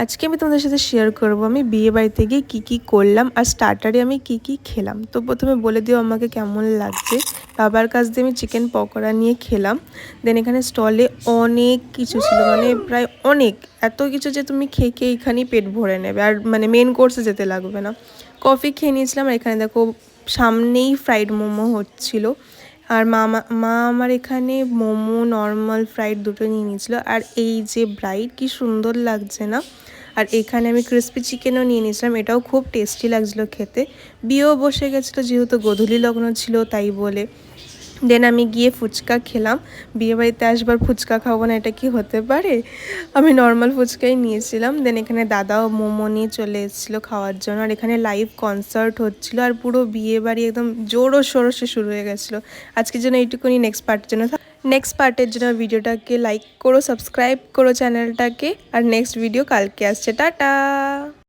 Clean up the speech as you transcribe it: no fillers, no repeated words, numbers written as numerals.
আজকে আমি তোমাদের সাথে শেয়ার করব আমি বিয়ে বাড়িতে গিয়ে কী করলাম আর স্টার্টারে আমি কী খেলাম। তো প্রথমে বলে দিও আমাকে কেমন লাগছে। বাবার কাছ দিয়ে আমি চিকেন পকোড়া নিয়ে খেলাম। দেন এখানে স্টলে অনেক কিছু ছিল, মানে প্রায় অনেক, এত কিছু যে তুমি খেয়ে এখানেই পেট ভরে নেবে, আর মানে মেন কোর্সে যেতে লাগবে না। কফি খেয়ে নিয়েছিলাম, আর এখানে দেখো সামনেই ফ্রাইড মোমো হচ্ছিলো। আর মা আমার এখানে মোমো নর্মাল ফ্রাইড দুটো নিয়ে নিয়েছিল। আর এই যে ব্রাইড, কি সুন্দর লাগছে না। আর এখানে আমি ক্রিস্পি চিকেনও নিয়ে নিয়েছিলাম, এটাও খুব টেস্টি লাগছিলো খেতে। বিয়েও বসে গেছিলো যেহেতু গোধূলি লগ্ন ছিল তাই বলে। দেন আমি গিয়ে ফুচকা খেলাম। বিয়েবাড়িতে আসবার ফুচকা খাবো না, এটা কি হতে পারে। আমি নর্মাল ফুচকাই নিয়েছিলাম। দেন এখানে দাদাও মোমো নিয়ে চলে এসেছিলো খাওয়ার জন্য। আর এখানে লাইভ কনসার্ট হচ্ছিলো, আর পুরো বিয়েবাড়ি একদম জোরো সোরসে শুরু হয়ে গেছিলো। আজকের জন্য এইটুকুনি, নেক্সট পার্টের জন্য ভিডিওটাকে লাইক করো, সাবস্ক্রাইব করো চ্যানেলটাকে। আর নেক্সট ভিডিও কালকে আসছে। টাটা।